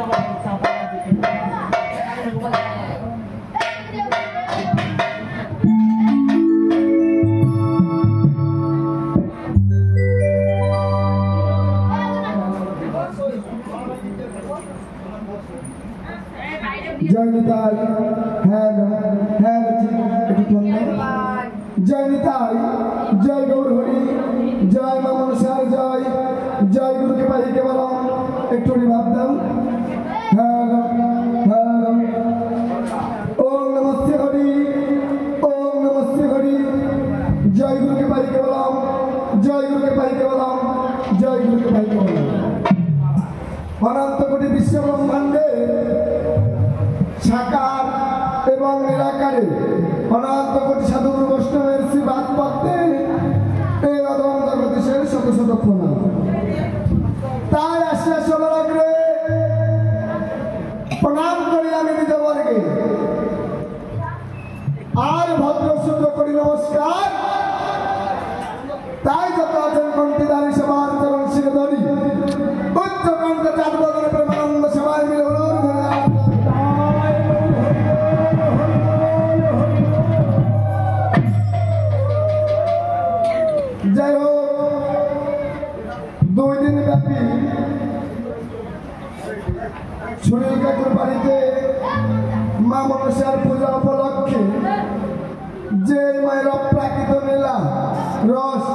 जय निताई जय निताई जय गौर हरि जय मां मनसार जय जय गुरु के पाई के बोलो एक थोड़ी बात दाओ हेलो ओम नमस्ते हरि जय गुरु के पाई के बोलो जय गुरु के पाई के बोलो जय गुरु के पाई के बोलो अनंत कोटि विश्व ब्रह्मांडे साकार एवं निराकारे अनंत कोटि साधु वैष्णवेर श्रीबाद पत्ते এই অদম জগদীশের শত শত প্রণাম। তাই আসিয়া সবার আগে প্রণাম করি আমি নিজবর্গে আর ভদ্র সূত্র করি নমস্কার। তাই যত আছেন কণ্ঠীধারী সবার চরণ শিরে ধরি উচ্চ কণ্ঠ চাঁদ বদনে প্রেমানন্দ সবাই মিলে যাই হোক 2 দিন ব্যাপী সুনীল কাকুর বাড়িতে মা মনসার পূজা উপলক্ষে যে মায়ের অপ্রাকৃত লীলা রস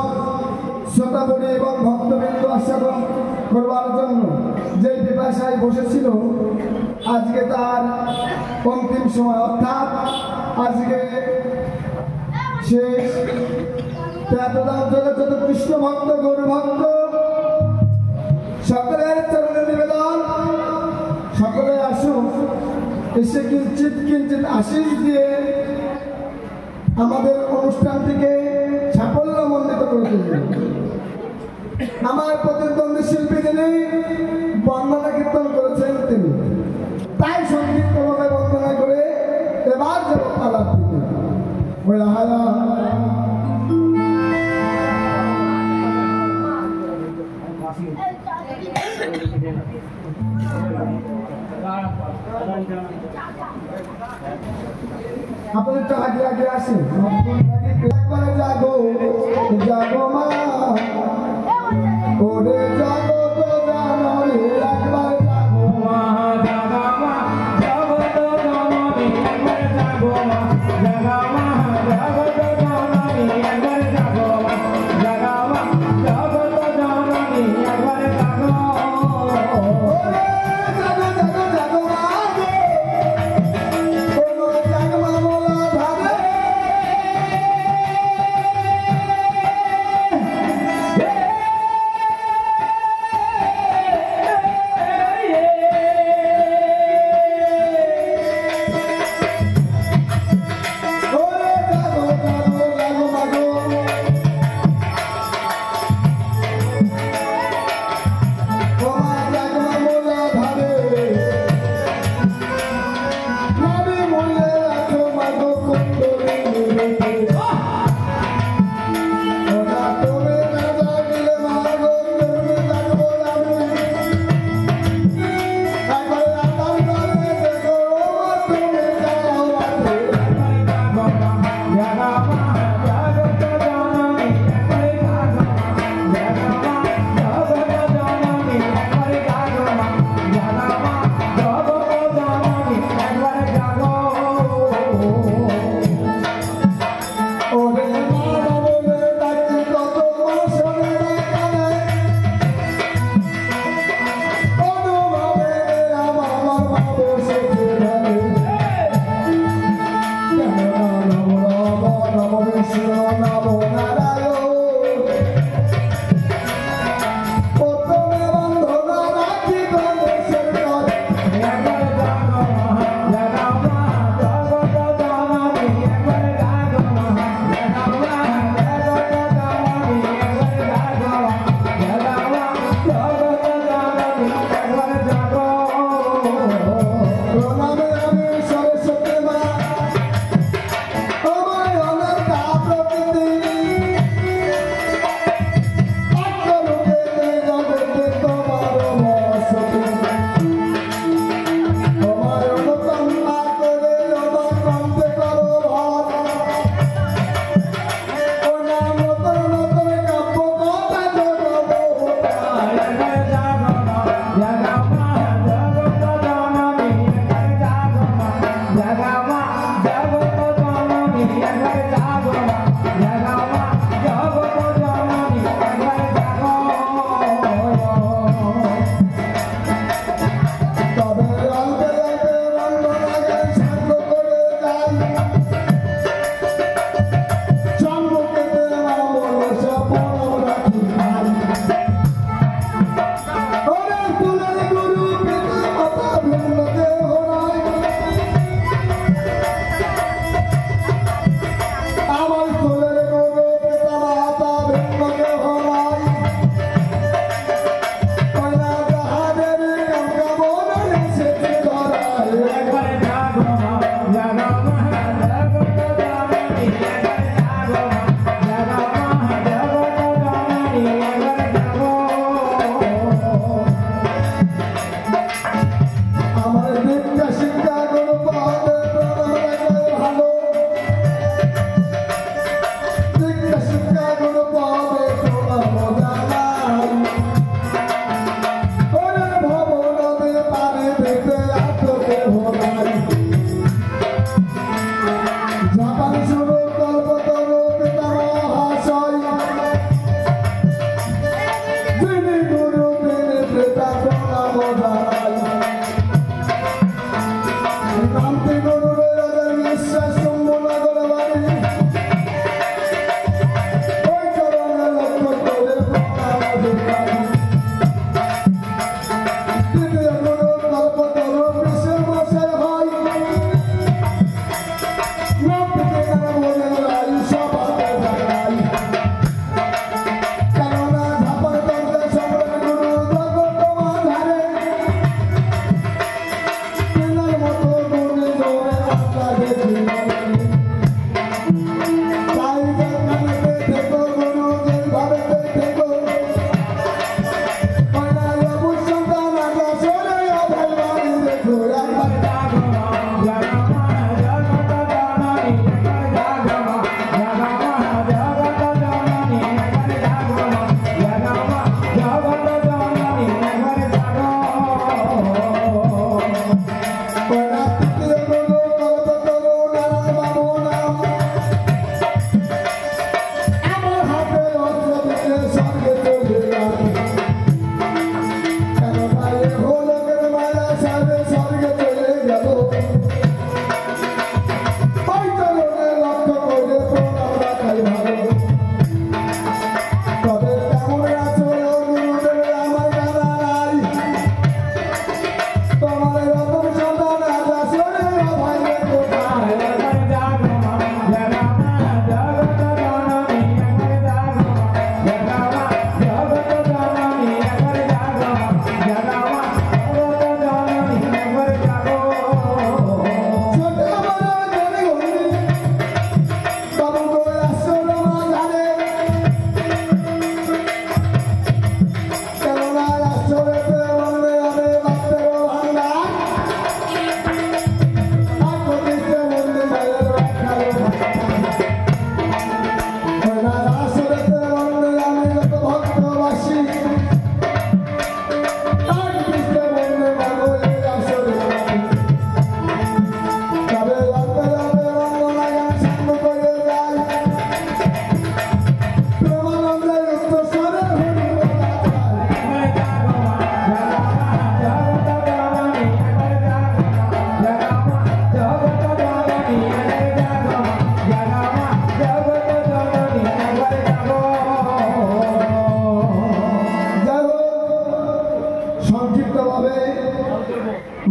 শ্রোতাবলী এবং ভক্তবৃন্দ আস্বাদন করবার জন্য যে পিপাসায় বসেছিল আজকে তার অন্তিম সময় অর্থাৎ আজকে শেষ। যত কৃষ্ণ ভক্ত গৌর ভক্ত সকলের চরণে নিবেদন সকলে আসুন এসে কিঞ্চিত আশীষ দিয়ে আমাদের অনুষ্ঠানটিকে সাফল্যমণ্ডিত করে তুলবেন। আমার প্রতিদ্বন্দ্বী শিল্পী যিনি বন্দনা কীর্তন করেছেন তিনি তাই সংক্ষিপ্তভাবে বন্দনা করে এবার যাব পালার দিকে। আপনাদের তো আগে আগে আসেন একবারে জাগো জাগো মা ওরে জাগো তো জানো রে একবার জাগো মা জাগো মা জাগো তো জানো রে একবার জাগো মা জাগো মা জাগো তো জানো রে একবার জাগো মা জাগো মা জাগো তো জানো রে একবার জাগো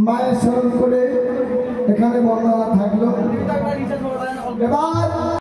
মায়ের স্মরণ করে এখানে বর্ণনা থাকলো। এবার